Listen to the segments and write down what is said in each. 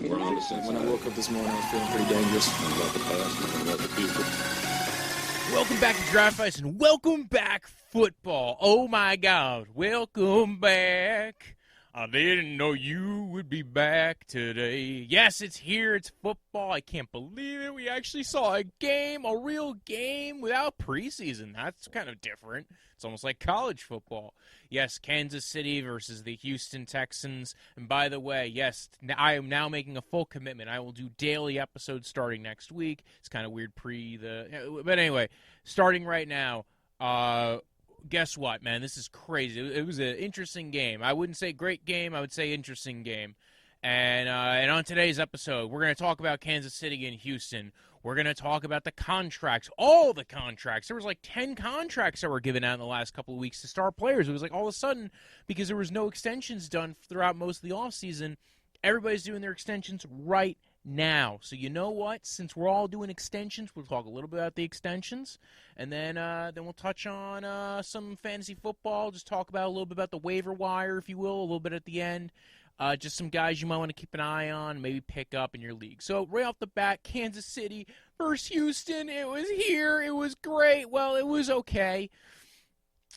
More on the sense. When I woke up this morning, I was feeling pretty dangerous. Thinking about the past, thinking about the future. Welcome back to Draftvice, and welcome back, football. Oh, my God. Welcome back. I didn't know you would be back today. Yes, it's here. It's football. I can't believe it. We actually saw a game, a real game without preseason. That's kind of different. It's almost like college football. Yes, Kansas City versus the Houston Texans. And by the way, yes, I am now making a full commitment. I will do daily episodes starting next week. It's kind of weird but anyway, starting right now, guess what, man? This is crazy. It was an interesting game. I wouldn't say great game. I would say interesting game. And on today's episode, we're going to talk about Kansas City and Houston. We're going to talk about the contracts, all the contracts. There was like 10 contracts that were given out in the last couple of weeks to star players. It was like all of a sudden, because there was no extensions done throughout most of the offseason, everybody's doing their extensions right now. So you know what? Since we're all doing extensions, we'll talk a little bit about the extensions, and then we'll touch on some fantasy football, just talk about a little bit about the waiver wire, if you will, a little bit at the end. Just some guys you might want to keep an eye on, maybe pick up in your league. So right off the bat, Kansas City versus Houston. It was here. It was great. Well, it was okay.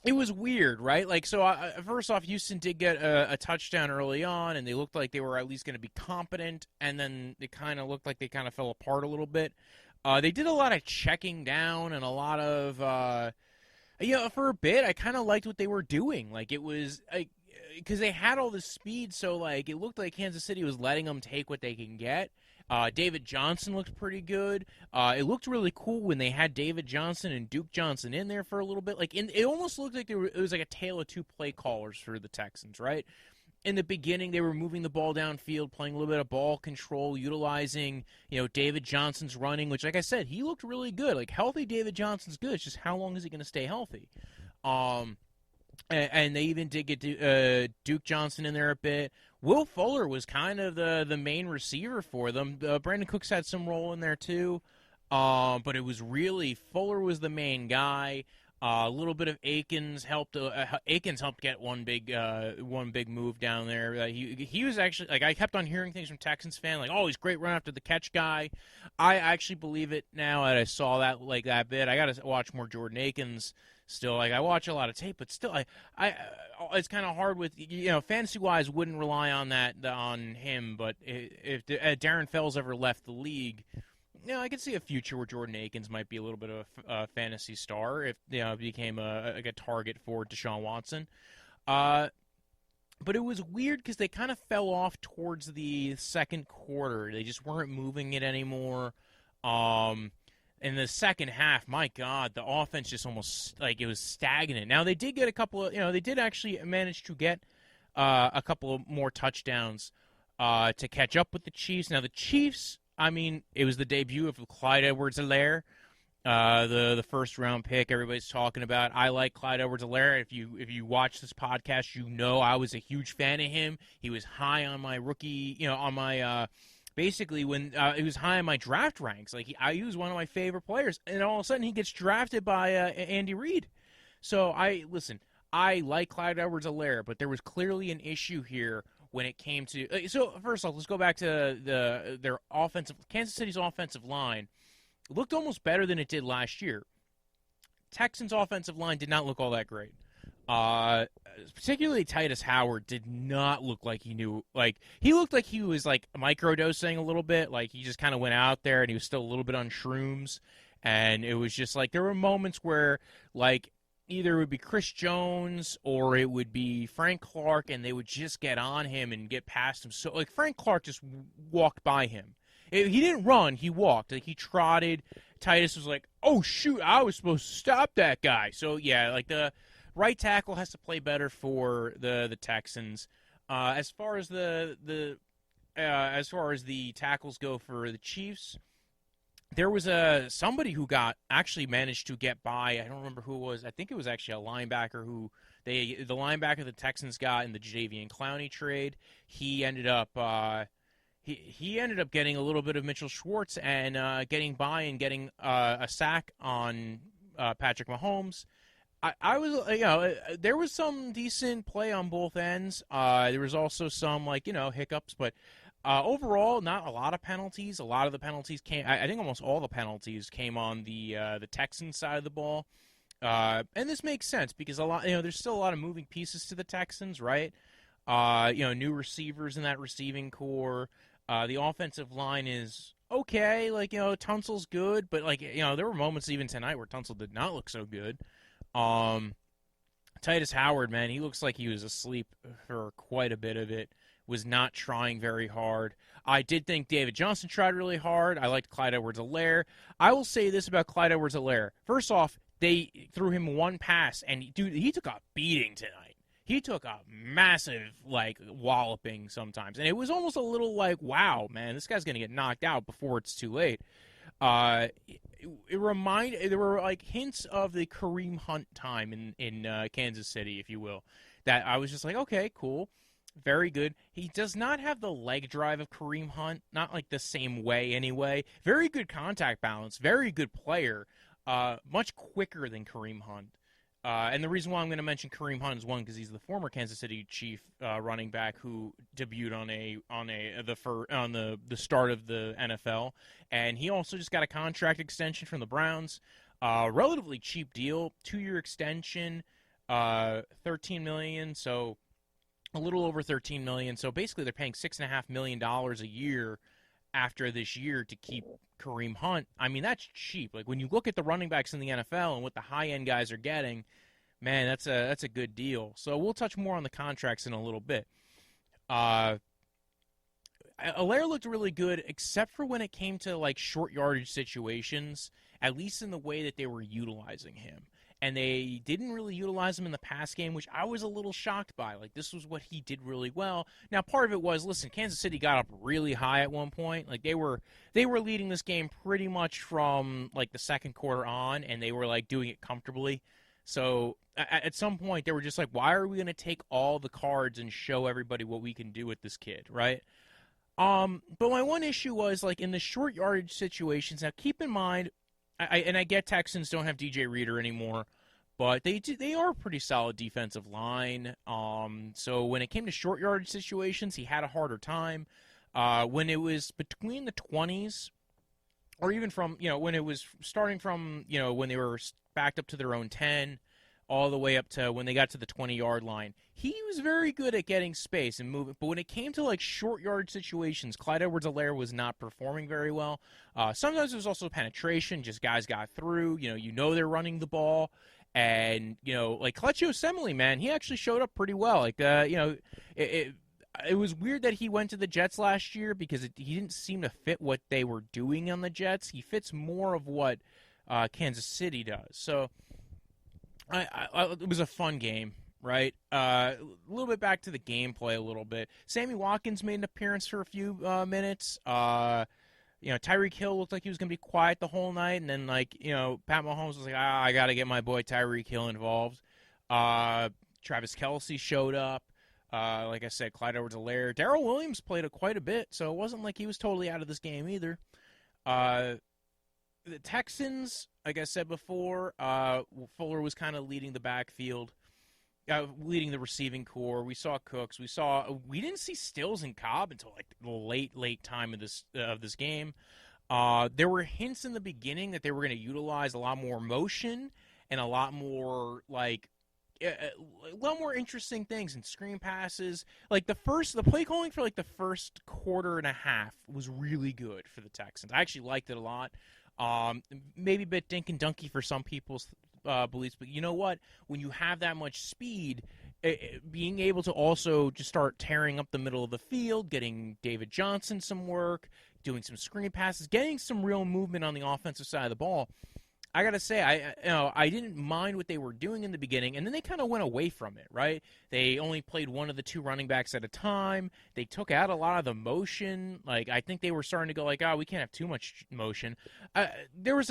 It was weird, right? Like, so first off, Houston did get a touchdown early on, and they looked like they were at least going to be competent, and then it kind of looked like they kind of fell apart a little bit. They did a lot of checking down and a lot of, for a bit, I kind of liked what they were doing. Like, it was, like, because they had all this speed, so, like, it looked like Kansas City was letting them take what they can get. David Johnson looked pretty good. It looked really cool when they had David Johnson and Duke Johnson in there for a little bit. Like, it almost looked like it was like a tale of two play callers for the Texans, right? In the beginning, they were moving the ball downfield, playing a little bit of ball control, utilizing, David Johnson's running, which, like I said, he looked really good. Like, healthy David Johnson's good. It's just how long is he going to stay healthy? And they even did get Duke Johnson in there a bit. Will Fuller was kind of the main receiver for them. Brandon Cooks had some role in there too. But it was really Fuller was the main guy. A little bit of Akins helped. Akins helped get one big move down there. He was actually, like, I kept on hearing things from Texans fan, like, oh, he's a great run after the catch guy. I actually believe it now that I saw that bit. I got to watch more Jordan Akins. Still, like, I watch a lot of tape, but still, I it's kind of hard with, fantasy-wise, wouldn't rely on him, but if Darren Fells ever left the league, I could see a future where Jordan Akins might be a little bit of a fantasy star if, it became a target for Deshaun Watson. But it was weird because they kind of fell off towards the second quarter. They just weren't moving it anymore. In the second half, my God, the offense just almost, like, it was stagnant. Now, they did get a couple of, they did actually manage to get a couple of more touchdowns to catch up with the Chiefs. Now, the Chiefs, it was the debut of Clyde Edwards-Helaire, the first-round pick everybody's talking about. I like Clyde Edwards-Helaire. If you watch this podcast, I was a huge fan of him. He was high on my rookie, basically, when he was high in my draft ranks, like he was one of my favorite players, and all of a sudden he gets drafted by Andy Reid. So I like Clyde Edwards-Helaire, but there was clearly an issue here when it came to. So first off, let's go back to their Kansas City's offensive line. It looked almost better than it did last year. Texans' offensive line did not look all that great. Particularly Titus Howard did not look like he knew. Like, he looked like he was, like, microdosing a little bit. Like, he just kind of went out there and he was still a little bit on shrooms. And it was just like there were moments where, like, either it would be Chris Jones or it would be Frank Clark, and they would just get on him and get past him. So, like, Frank Clark just walked by him. He didn't run. He walked. Like, he trotted. Titus was like, oh, shoot, I was supposed to stop that guy. So, yeah, like, the right tackle has to play better for the Texans. As far as the tackles go for the Chiefs, there was somebody who managed to get by. I don't remember who it was. I think it was actually a linebacker who the linebacker the Texans got in the Jadeveon Clowney trade. He ended up he ended up getting a little bit of Mitchell Schwartz and getting by and getting a sack on Patrick Mahomes. I was, there was some decent play on both ends. There was also some, hiccups, but Overall, not a lot of penalties. A lot of the penalties came. I think almost all the penalties came on the Texans side of the ball, and this makes sense because there's still a lot of moving pieces to the Texans, right? New receivers in that receiving core. The offensive line is okay. Tunsil's good, but there were moments even tonight where Tunsil did not look so good. Titus Howard, man, he looks like he was asleep for quite a bit of it. Was not trying very hard. I did think David Johnson tried really hard. I liked Clyde Edwards-Helaire. I will say this about Clyde Edwards-Helaire. First off, they threw him one pass, and he took a beating tonight. He took a massive, walloping sometimes. And it was almost a little wow, man, this guy's going to get knocked out before it's too late. There were hints of the Kareem Hunt time in Kansas City, if you will, that I was just okay, cool. Very good. He does not have the leg drive of Kareem Hunt, not the same way anyway. Very good contact balance, very good player, much quicker than Kareem Hunt. And the reason why I'm going to mention Kareem Hunt is one because he's the former Kansas City Chief running back who debuted on the start of the NFL, and he also just got a contract extension from the Browns, relatively cheap deal, 2-year extension, $13 million, so a little over $13 million. So basically, they're paying $6.5 million a year after this year to keep Kareem Hunt. I mean, that's cheap. When you look at the running backs in the NFL and what the high-end guys are getting, man, that's a good deal. So we'll touch more on the contracts in a little bit. Helaire looked really good, except for when it came to short yardage situations, at least in the way that they were utilizing him. And they didn't really utilize him in the pass game, which I was a little shocked by. This was what he did really well. Now, part of it was, listen, Kansas City got up really high at one point. They were leading this game pretty much from, the second quarter on, and they were, doing it comfortably. So, at some point, they were just why are we going to take all the cards and show everybody what we can do with this kid, right? But my one issue was, in the short yardage situations, now keep in mind, I get Texans don't have DJ Reader anymore, but they are a pretty solid defensive line. So when it came to short yardage situations, he had a harder time. When it was between the 20s, or even from when it was starting from when they were backed up to their own 10, all the way up to when they got to the 20-yard line, he was very good at getting space and moving. But when it came to short yard situations, Clyde Edwards-Helaire was not performing very well. Sometimes it was also penetration, just guys got through. They're running the ball, and Kelechi Osemele, man, he actually showed up pretty well. It was weird that he went to the Jets last year because he didn't seem to fit what they were doing on the Jets. He fits more of what Kansas City does. So it was a fun game. Right, a little bit back to the gameplay a little bit. Sammy Watkins made an appearance for a few minutes. Tyreek Hill looked like he was going to be quiet the whole night, and then Pat Mahomes was I got to get my boy Tyreek Hill involved. Travis Kelce showed up. Like I said, Clyde Edwards-Helaire. Darrell Williams played quite a bit, so it wasn't like he was totally out of this game either. The Texans, like I said before, Fuller was kind of leading the backfield. Leading the receiving core. We saw Cooks. We didn't see Stills and Cobb until the late time of this game. There were hints in the beginning that they were going to utilize a lot more motion and a lot more interesting things and screen passes. The play calling for the first quarter and a half was really good for the Texans. I actually liked it a lot. Maybe a bit dink and dunky for some people's beliefs, but you know what? When you have that much speed, being able to also just start tearing up the middle of the field, getting David Johnson some work, doing some screen passes, getting some real movement on the offensive side of the ball, I gotta say, I didn't mind what they were doing in the beginning, and then they kind of went away from it, right? They only played one of the two running backs at a time. They took out a lot of the motion. I think they were starting to go we can't have too much motion. Then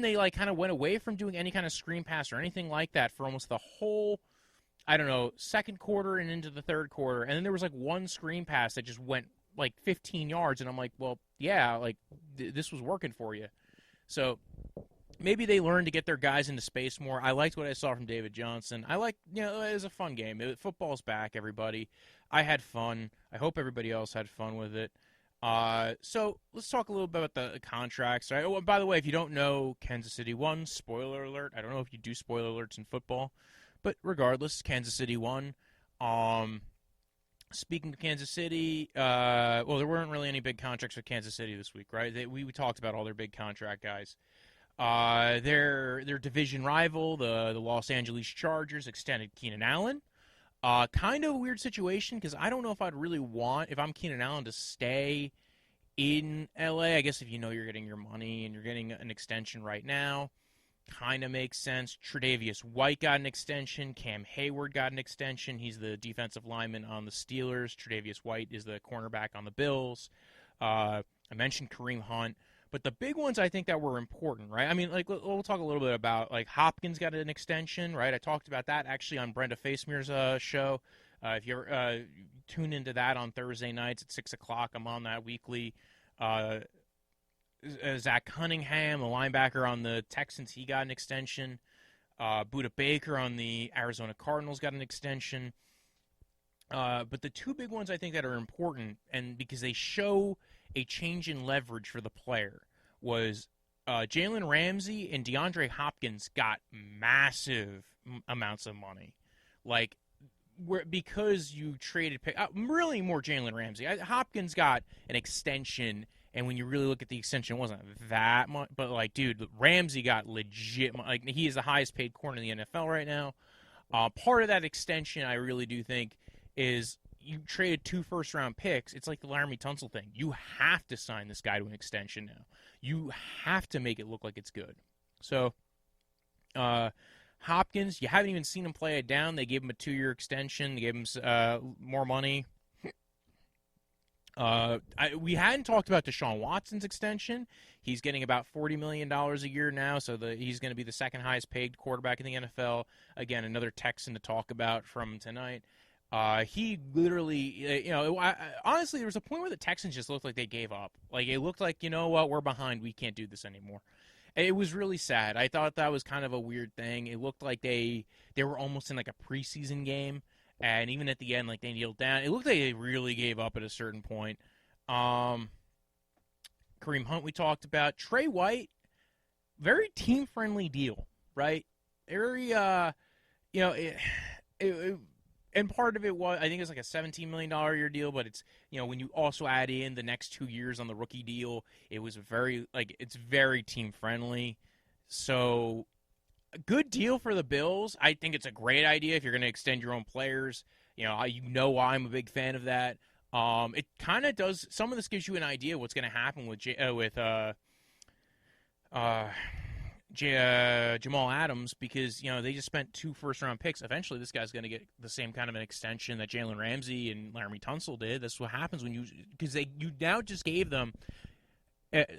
they kind of went away from doing any kind of screen pass or anything like that for almost the whole, second quarter and into the third quarter. And then there was one screen pass that just went 15 yards, and I'm well, yeah, this was working for you. So maybe they learn to get their guys into space more. I liked what I saw from David Johnson. I like, it was a fun game. Football's back, everybody. I had fun. I hope everybody else had fun with it. So let's talk a little bit about the contracts. Right? Oh, by the way, if you don't know, Kansas City won. Spoiler alert. I don't know if you do spoiler alerts in football, but regardless, Kansas City won. Speaking of Kansas City, well, there weren't really any big contracts with Kansas City this week, right? We talked about all their big contract guys. Their division rival, the Los Angeles Chargers, extended Keenan Allen. Kind of a weird situation because I don't know if I'd really want, if I'm Keenan Allen, to stay in LA. I guess if you know you're getting your money and you're getting an extension right now, kind of makes sense. Tre'Davious White got an extension. Cam Heyward got an extension. He's the defensive lineman on the Steelers. Tre'Davious White is the cornerback on the Bills. I mentioned Kareem Hunt. But the big ones I think that were important, right? I mean, like, we'll talk a little bit about, like, Hopkins got an extension, right? I talked about that actually on Brenda Facemere's show. If you ever tune into that on Thursday nights at 6 o'clock, I'm on that weekly. Zach Cunningham, the linebacker on the Texans, he got an extension. Budda Baker on the Arizona Cardinals got an extension. But the two big ones I think that are important, and because they show a change in leverage for the player, was Jalen Ramsey and DeAndre Hopkins got massive amounts of money. Like, because you traded really more Jalen Ramsey. Hopkins got an extension, and when you really look at the extension, it wasn't that much. But, like, dude, Ramsey got legit. Like, he is the highest paid corner in the NFL right now. Part of that extension, I really do think, is you traded 2 first-round picks. It's like the Laramie Tunsil thing. You have to sign this guy to an extension now. You have to make it look like it's good. So, Hopkins, you haven't even seen him play it down. They gave him a 2-year extension. They gave him more money. We hadn't talked about Deshaun Watson's extension. He's getting about $40 million a year now, so he's going to be the second highest paid quarterback in the NFL. Again, another Texan to talk about from tonight. He literally, honestly, there was a point where the Texans just looked like they gave up. Like, it looked like, you know what, we're behind. We can't do this anymore. It was really sad. I thought that was kind of a weird thing. It looked like they were almost in like a preseason game, and even at the end, like, they kneeled down. It looked like they really gave up at a certain point. Kareem Hunt we talked about. Tre White, very team-friendly deal, right? Very, and part of it was, I think it's like a $17 million a year deal, but it's, when you also add in the next 2 years on the rookie deal, it was it's very team friendly. So, a good deal for the Bills. I think it's a great idea if you're going to extend your own players. I'm a big fan of that. It kind of does, some of this gives you an idea what's going to happen with Jamal Adams, because they just spent 2 first-round picks. Eventually, this guy's going to get the same kind of an extension that Jalen Ramsey and Laramie Tunsil did. That's what happens when you now just gave them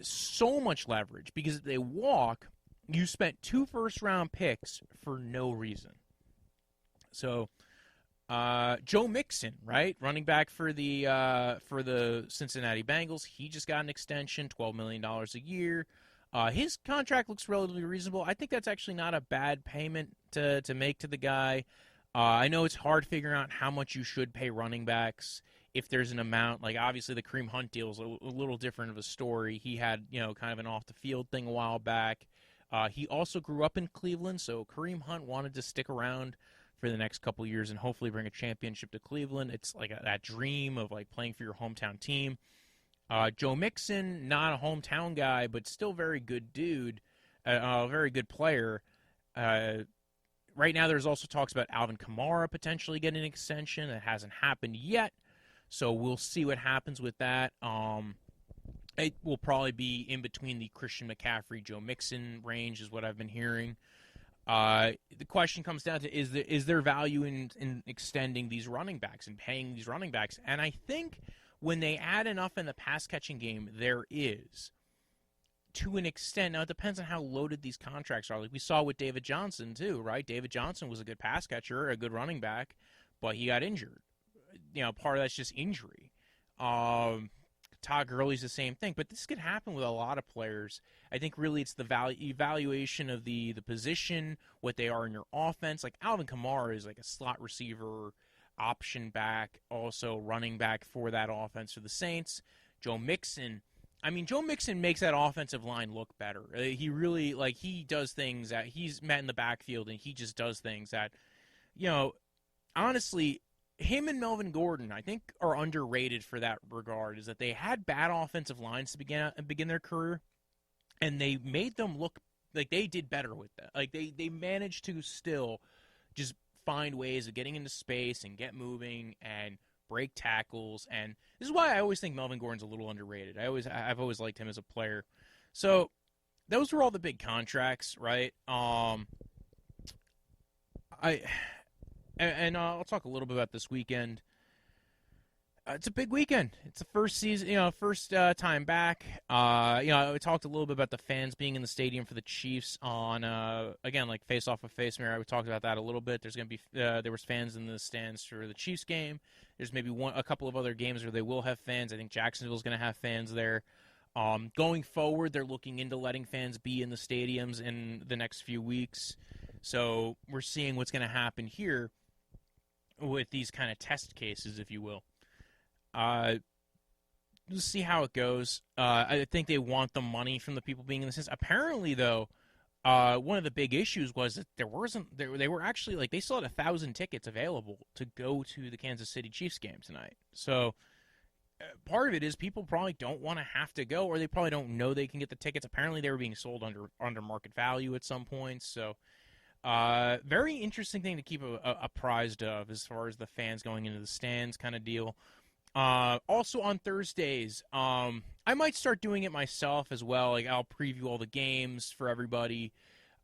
so much leverage, because if they walk, you spent 2 first-round picks for no reason. So, Joe Mixon, right, running back for the Cincinnati Bengals, he just got an extension, $12 million a year. His contract looks relatively reasonable. I think that's actually not a bad payment to make to the guy. I know it's hard figuring out how much you should pay running backs, if there's an amount. Like, obviously, the Kareem Hunt deal is a little different of a story. He had, kind of an off-the-field thing a while back. He also grew up in Cleveland, so Kareem Hunt wanted to stick around for the next couple of years and hopefully bring a championship to Cleveland. It's like that dream of, like, playing for your hometown team. Joe Mixon, not a hometown guy, but still very good dude, a very good player. Right now there's also talks about Alvin Kamara potentially getting an extension. That hasn't happened yet, so we'll see what happens with that. It will probably be in between the Christian McCaffrey, Joe Mixon range is what I've been hearing. The question comes down to, is there value in extending these running backs and paying these running backs? And I think when they add enough in the pass-catching game, there is, to an extent. Now, it depends on how loaded these contracts are. Like we saw with David Johnson, too, right? David Johnson was a good pass catcher, a good running back, but he got injured. Part of that's just injury. Todd Gurley's the same thing, but this could happen with a lot of players. I think really it's the evaluation of the position, what they are in your offense. Like Alvin Kamara is like a slot receiver, option back, also running back for that offense for the Saints. Joe Mixon makes that offensive line look better. He really, he does things that he's met in the backfield, and he just does things that, honestly, him and Melvin Gordon, I think, are underrated for that regard, is that they had bad offensive lines to begin their career, and they made them look like they did better with that. Like, they managed to still just find ways of getting into space and get moving and break tackles, and this is why I always think Melvin Gordon's a little underrated. I've always liked him as a player. So those were all the big contracts, right? I'll talk a little bit about this weekend. It's a big weekend. It's the first season, first time back. I talked a little bit about the fans being in the stadium for the Chiefs on, again, like face off of face mirror. We talked about that a little bit. There's going to be, there was fans in the stands for the Chiefs game. There's maybe a couple of other games where they will have fans. I think Jacksonville's going to have fans there. Going forward, they're looking into letting fans be in the stadiums in the next few weeks. So we're seeing what's going to happen here with these kind of test cases, if you will. We'll see how it goes. I think they want the money from the people being in the stands. Apparently, though, one of the big issues was that they were actually, they still had 1,000 tickets available to go to the Kansas City Chiefs game tonight. So part of it is people probably don't want to have to go, or they probably don't know they can get the tickets. Apparently, they were being sold under market value at some points. So very interesting thing to keep apprised of as far as the fans going into the stands kind of deal. Also on Thursdays, I might start doing it myself as well. Like, I'll preview all the games for everybody.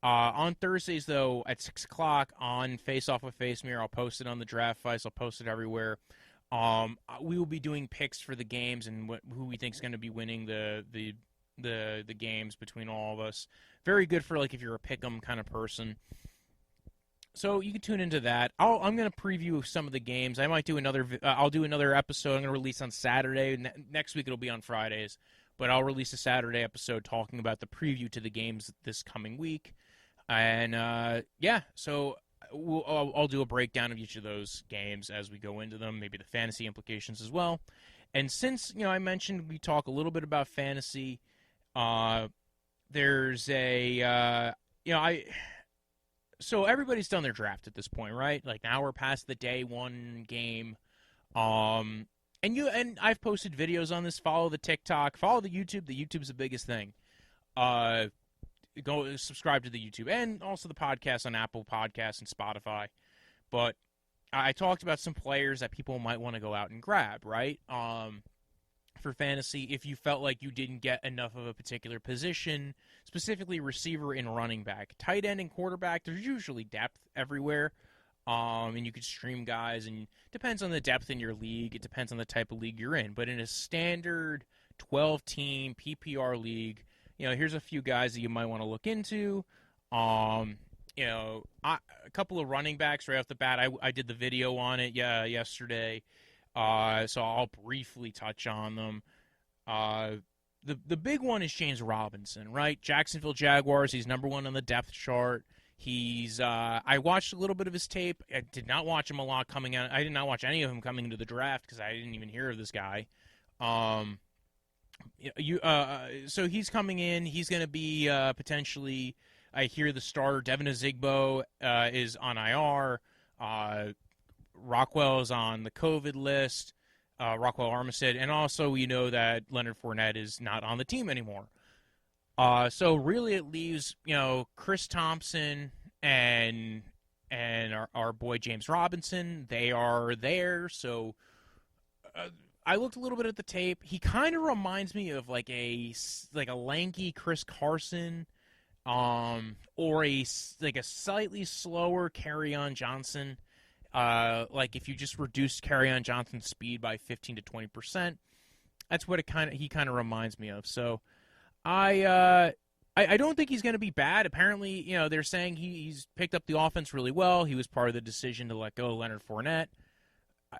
On Thursdays, though, at 6 o'clock on Face Off with Face Mirror, I'll post it on the Draftvice. I'll post it everywhere. We will be doing picks for the games and who we think is going to be winning the games between all of us. Very good for, if you're a pick'em kind of person. So you can tune into that. I'm going to preview some of the games. I might do I'll do another episode. I'm going to release on Saturday. Next week it'll be on Fridays. But I'll release a Saturday episode talking about the preview to the games this coming week. And, so I'll do a breakdown of each of those games as we go into them, maybe the fantasy implications as well. And since, I mentioned we talk a little bit about fantasy, there's So everybody's done their draft at this point, right? Now we're past the day one game. And I've posted videos on this. Follow the TikTok, follow the YouTube. The YouTube's the biggest thing. Go subscribe to the YouTube and also the podcast on Apple Podcasts and Spotify. But I talked about some players that people might want to go out and grab, right? For fantasy, if you felt like you didn't get enough of a particular position, specifically receiver and running back. Tight end and quarterback, there's usually depth everywhere, and you could stream guys, and it depends on the depth in your league. It depends on the type of league you're in. But in a standard 12-team PPR league, here's a few guys that you might want to look into. A couple of running backs right off the bat. I did the video on it yesterday. So I'll briefly touch on them. The big one is James Robinson, right? Jacksonville Jaguars. He's number one on the depth chart. I watched a little bit of his tape. I did not watch him a lot coming out. I did not watch any of him coming into the draft because I didn't even hear of this guy. So he's coming in. He's going to be potentially. I hear the starter Devine Ozigbo is on IR. Rockwell is on the COVID list, Rockwell Armistead, and also we know that Leonard Fournette is not on the team anymore. So really it leaves, Chris Thompson and our boy James Robinson. They are there, so I looked a little bit at the tape. He kind of reminds me of like a lanky Chris Carson, or a slightly slower Kerryon Johnson. If you just reduce Kerryon Johnson's speed by 15 to 20%, that's what he kind of reminds me of. So, I don't think he's going to be bad. Apparently, they're saying he's picked up the offense really well. He was part of the decision to let go of Leonard Fournette.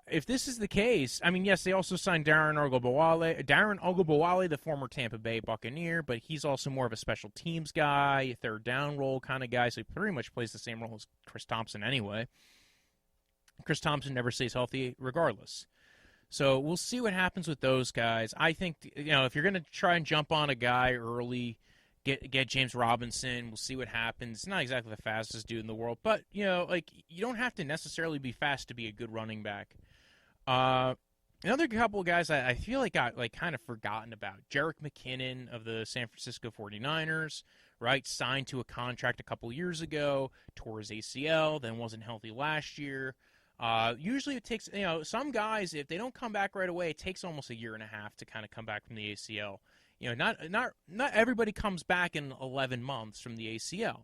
if this is the case, I mean, yes, they also signed Darren Ogunbowale, the former Tampa Bay Buccaneer, but he's also more of a special teams guy, third down role kind of guy, so he pretty much plays the same role as Chris Thompson anyway. Chris Thompson never stays healthy regardless. So we'll see what happens with those guys. I think, if you're going to try and jump on a guy early, get James Robinson, we'll see what happens. It's not exactly the fastest dude in the world, but, you don't have to necessarily be fast to be a good running back. Another couple of guys I feel like got kind of forgotten about. Jerick McKinnon of the San Francisco 49ers, right? Signed to a contract a couple years ago, tore his ACL, then wasn't healthy last year. Usually it takes, some guys, if they don't come back right away, it takes almost a year and a half to kind of come back from the ACL. Not everybody comes back in 11 months from the ACL.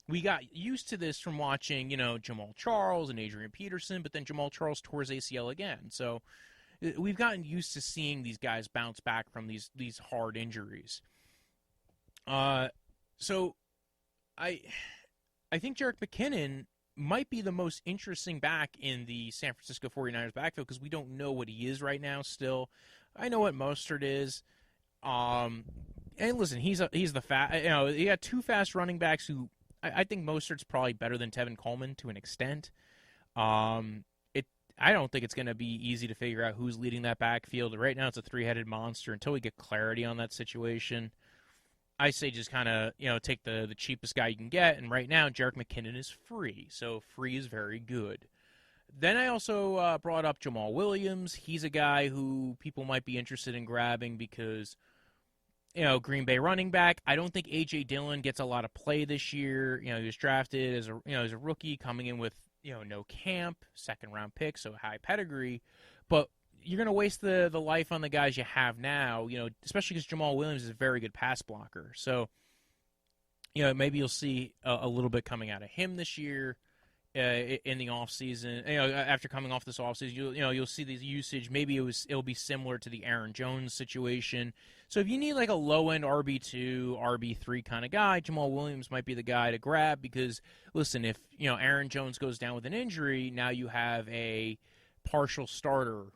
We got used to this from watching, Jamal Charles and Adrian Peterson, but then Jamal Charles tore his ACL again. So we've gotten used to seeing these guys bounce back from these hard injuries. So I think Jerick McKinnon might be the most interesting back in the San Francisco 49ers backfield because we don't know what he is right now still. I know what Mostert is. And listen, he's the fast. You got two fast running backs who I think Mostert's probably better than Tevin Coleman to an extent. I don't think it's going to be easy to figure out who's leading that backfield. Right now, it's a three-headed monster until we get clarity on that situation. I say just kind of take the cheapest guy you can get. And right now, Jerick McKinnon is free, so free is very good. Then I also brought up Jamal Williams. He's a guy who people might be interested in grabbing because, Green Bay running back. I don't think A.J. Dillon gets a lot of play this year. He was drafted as a rookie coming in with, no camp, second-round pick, so high pedigree. But you're going to waste the life on the guys you have now, especially because Jamal Williams is a very good pass blocker. So, maybe you'll see a little bit coming out of him this year. In the offseason, after coming off this offseason, you'll see these usage. Maybe it'll be similar to the Aaron Jones situation. So if you need like a low-end RB2, RB3 kind of guy, Jamal Williams might be the guy to grab because, listen, if Aaron Jones goes down with an injury, now you have a partial starter,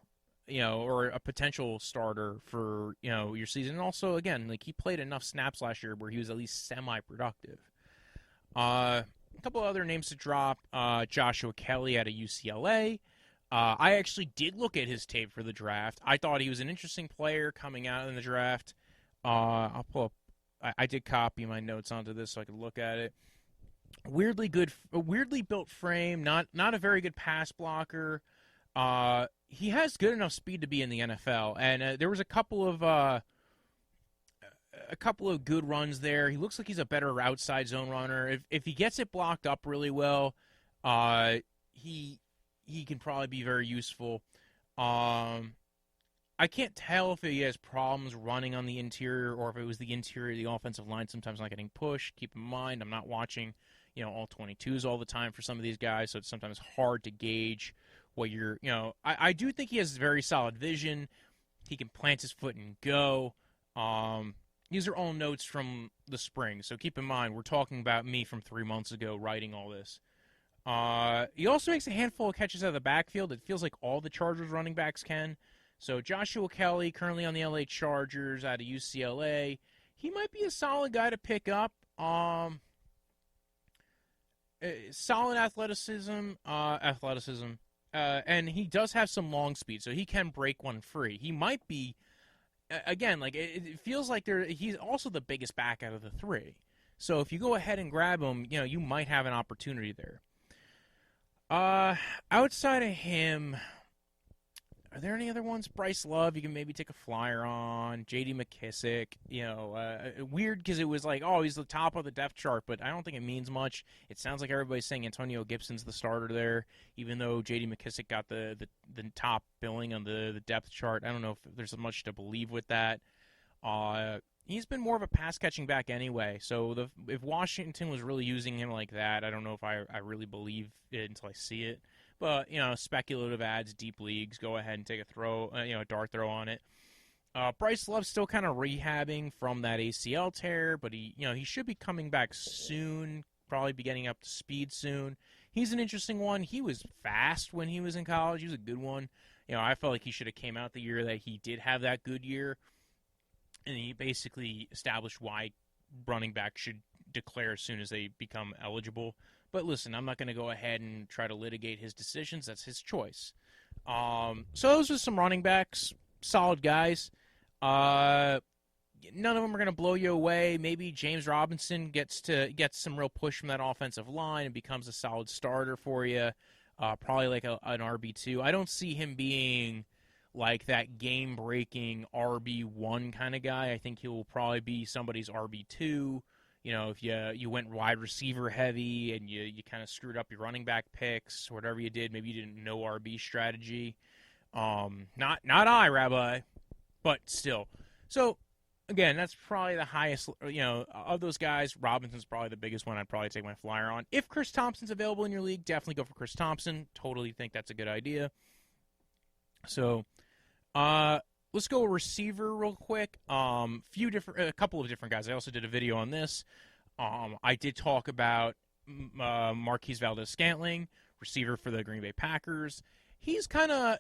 or a potential starter for your season. And also, again, he played enough snaps last year where he was at least semi-productive. A couple other names to drop. Joshua Kelly out of UCLA. I actually did look at his tape for the draft. I thought he was an interesting player coming out in the draft. I'll pull up. I did copy my notes onto this so I could look at it. Weirdly built frame. Not a very good pass blocker. He has good enough speed to be in the NFL. And there was a couple of good runs there. He looks like he's a better outside zone runner. If he gets it blocked up really well, he can probably be very useful. I can't tell if he has problems running on the interior or if it was the interior of the offensive line sometimes not getting pushed. Keep in mind, I'm not watching, all 22s all the time for some of these guys, so it's sometimes hard to gauge what you're, I do think he has very solid vision. He can plant his foot and go. These are all notes from the spring, so keep in mind, we're talking about me from 3 months ago writing all this. He also makes a handful of catches out of the backfield. It feels like all the Chargers running backs can. So Joshua Kelly, currently on the LA Chargers out of UCLA, he might be a solid guy to pick up. Solid athleticism, and he does have some long speed, so he can break one free. He might be... Again, it feels like he's also the biggest back out of the three. So if you go ahead and grab him, you might have an opportunity there. Outside of him, are there any other ones? Bryce Love, you can maybe take a flyer on. J.D. McKissick, weird because it was he's the top of the depth chart, but I don't think it means much. It sounds like everybody's saying Antonio Gibson's the starter there, even though J.D. McKissick got the top billing on the depth chart. I don't know if there's much to believe with that. He's been more of a pass-catching back anyway, so if Washington was really using him like that, I don't know if I really believe it until I see it. But, speculative ads, deep leagues, go ahead and take a throw, a dart throw on it. Bryce Love's still kind of rehabbing from that ACL tear, but he should be coming back soon, probably be getting up to speed soon. He's an interesting one. He was fast when he was in college. He was a good one. I felt like he should have came out the year that he did have that good year, and he basically established why running back should declare as soon as they become eligible. But listen, I'm not going to go ahead and try to litigate his decisions. That's his choice. So those are some running backs, solid guys. None of them are going to blow you away. Maybe James Robinson gets some real push from that offensive line and becomes a solid starter for you. Probably like an RB2. I don't see him being like that game-breaking RB1 kind of guy. I think he will probably be somebody's RB2. If you went wide receiver heavy and you kind of screwed up your running back picks, whatever you did, maybe you didn't know RB strategy. Not I, Rabbi, but still. So, again, that's probably the highest, of those guys. Robinson's probably the biggest one I'd probably take my flyer on. If Chris Thompson's available in your league, definitely go for Chris Thompson. Totally think that's a good idea. So, let's go receiver real quick. A couple of different guys. I also did a video on this. I did talk about Marquise Valdes-Scantling, receiver for the Green Bay Packers. He's kind of,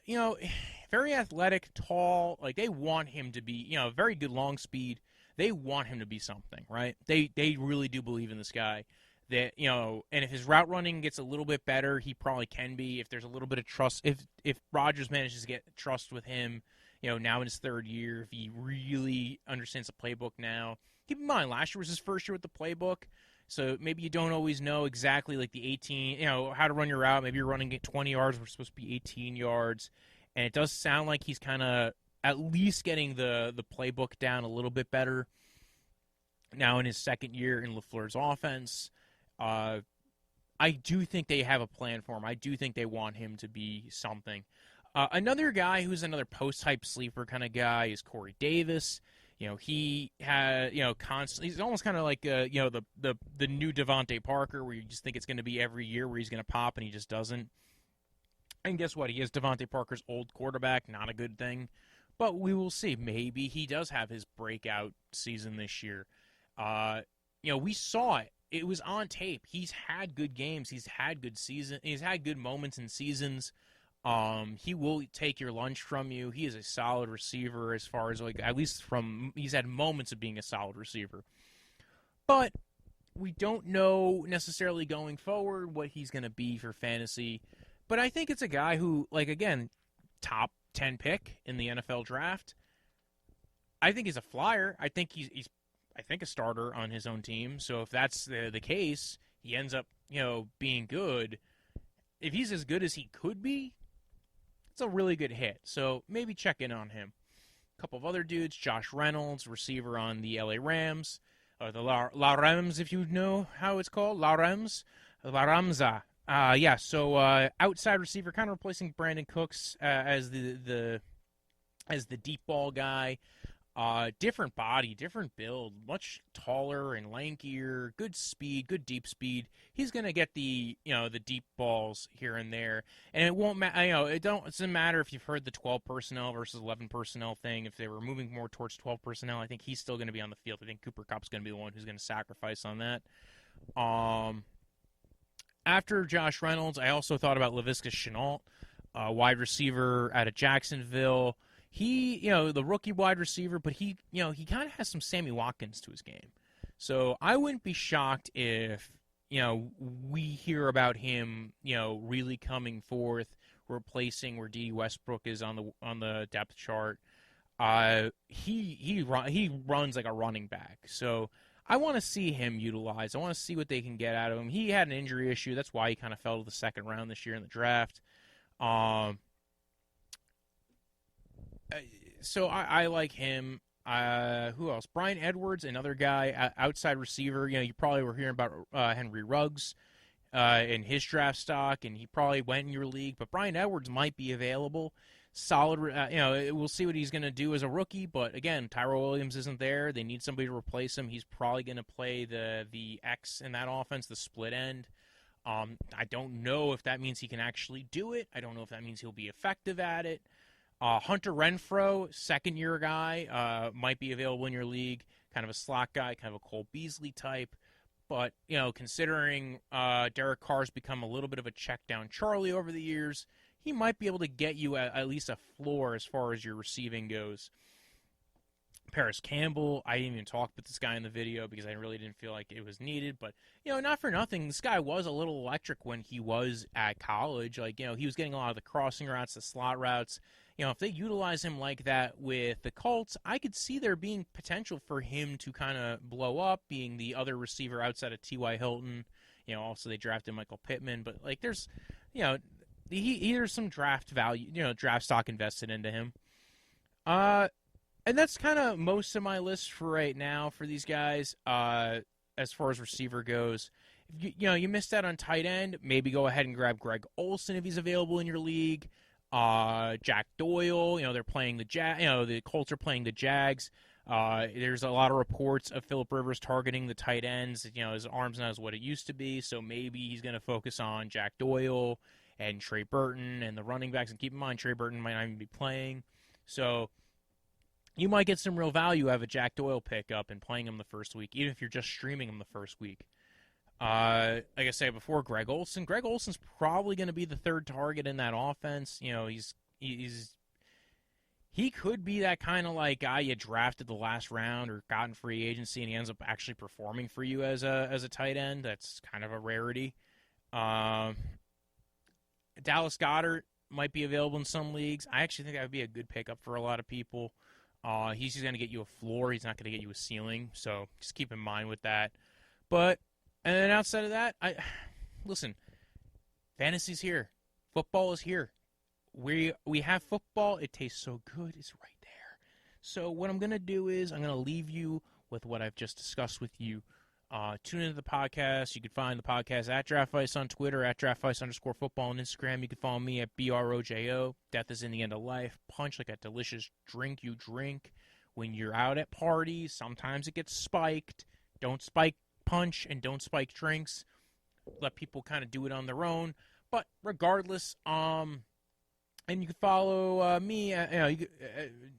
very athletic, tall. Like, they want him to be, very good long speed. They want him to be something, right? They really do believe in this guy. That, and if his route running gets a little bit better, he probably can be. If there's a little bit of trust, if Rodgers manages to get trust with him, now in his third year, if he really understands the playbook now. Keep in mind, last year was his first year with the playbook, so maybe you don't always know exactly like the 18, how to run your route. Maybe you're running at 20 yards, we're supposed to be 18 yards, and it does sound like he's kind of at least getting the playbook down a little bit better now in his second year in LaFleur's offense. I do think they have a plan for him. I do think they want him to be something. Another guy who's another post-hype sleeper kind of guy is Corey Davis. He had, constantly, he's almost kind of like, the new Devontae Parker, where you just think it's going to be every year where he's going to pop and he just doesn't. And guess what? He is Devontae Parker's old quarterback. Not a good thing. But we will see. Maybe he does have his breakout season this year. We saw it. It was on tape. He's had good games. He's had good season. He's had good moments in seasons. He will take your lunch from you. He is a solid receiver as far as, at least he's had moments of being a solid receiver. But we don't know necessarily going forward what he's going to be for fantasy. But I think it's a guy who, again, top 10 pick in the NFL draft. I think he's a flyer. I think he's a starter on his own team. So if that's the case, he ends up, being good. If he's as good as he could be, it's a really good hit. So maybe check in on him. A couple of other dudes, Josh Reynolds, receiver on the LA Rams. The La Rams, if you know how it's called. La Ramza. So outside receiver, kind of replacing Brandon Cooks as the deep ball guy. Different body, different build, much taller and lankier, good speed, good deep speed. He's going to get the deep balls here and there. And it won't matter, it doesn't matter if you've heard the 12 personnel versus 11 personnel thing. If they were moving more towards 12 personnel, I think he's still going to be on the field. I think Cooper Kupp's going to be the one who's going to sacrifice on that. After Josh Reynolds, I also thought about Laviska Shenault, wide receiver out of Jacksonville. He, the rookie wide receiver, but he kind of has some Sammy Watkins to his game. So I wouldn't be shocked if, we hear about him, really coming forth, replacing where D. Westbrook is on the depth chart. He runs like a running back. So I want to see him utilized. I want to see what they can get out of him. He had an injury issue. That's why he kind of fell to the second round this year in the draft. So I like him. Who else? Brian Edwards, another guy, outside receiver. You probably were hearing about Henry Ruggs in his draft stock, and he probably went in your league. But Brian Edwards might be available. Solid. We'll see what he's going to do as a rookie. But again, Tyrell Williams isn't there. They need somebody to replace him. He's probably going to play the X in that offense, the split end. I don't know if that means he can actually do it. I don't know if that means he'll be effective at it. Hunter Renfrow, second-year guy, might be available in your league. Kind of a slot guy, kind of a Cole Beasley type. But, considering Derek Carr's become a little bit of a check down Charlie over the years, he might be able to get you at least a floor as far as your receiving goes. Paris Campbell, I didn't even talk with this guy in the video because I really didn't feel like it was needed. But, not for nothing, this guy was a little electric when he was at college. Like, he was getting a lot of the crossing routes, the slot routes. If they utilize him like that with the Colts, I could see there being potential for him to kind of blow up, being the other receiver outside of T.Y. Hilton. Also they drafted Michael Pittman. But, there's, there's some draft value, draft stock invested into him. And that's kind of most of my list for right now for these guys as far as receiver goes. If you missed out on tight end, maybe go ahead and grab Greg Olsen if he's available in your league. Jack Doyle, they're playing the the Colts are playing the Jags. There's a lot of reports of Phillip Rivers targeting the tight ends. His arm's not as what it used to be, so maybe he's going to focus on Jack Doyle and Trey Burton and the running backs. And keep in mind, Trey Burton might not even be playing. So you might get some real value out of a Jack Doyle pickup and playing him the first week, even if you're just streaming him the first week. Like I said before, Greg Olsen. Greg Olsen's probably going to be the third target in that offense. He could be that kind of like guy you drafted the last round or got in free agency, and he ends up actually performing for you as a tight end. That's kind of a rarity. Dallas Goedert might be available in some leagues. I actually think that would be a good pickup for a lot of people. He's just going to get you a floor. He's not going to get you a ceiling. So just keep in mind with that. And then outside of that, listen, fantasy's here. Football is here. We have football. It tastes so good. It's right there. So what I'm going to do is I'm going to leave you with what I've just discussed with you. Tune into the podcast. You can find the podcast at Draftvice on Twitter, at Draftvice_football on Instagram. You can follow me at BROJO. Death is in the end of life. Punch like a delicious drink you drink when you're out at parties. Sometimes it gets spiked. Don't spike punch and don't spike drinks. Let people kind of do it on their own. But regardless, and you can follow me.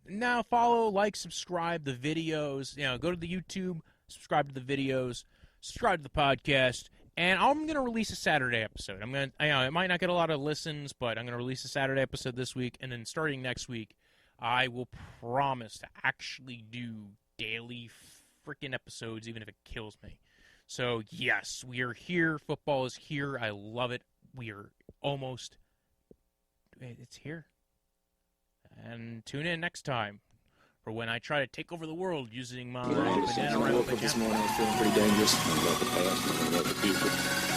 Now follow, like, subscribe the videos. Go to the YouTube, subscribe to the videos, subscribe to the podcast, and I'm going to release a Saturday episode. It might not get a lot of listens, but I'm going to release a Saturday episode this week, and then starting next week, I will promise to actually do daily freaking episodes, even if it kills me. So, yes, we are here. Football is here. I love it. We are almost... It's here. And tune in next time for when I try to take over the world using my banana I woke up this morning, I was feeling pretty dangerous. I'm about the past, I'm about the future.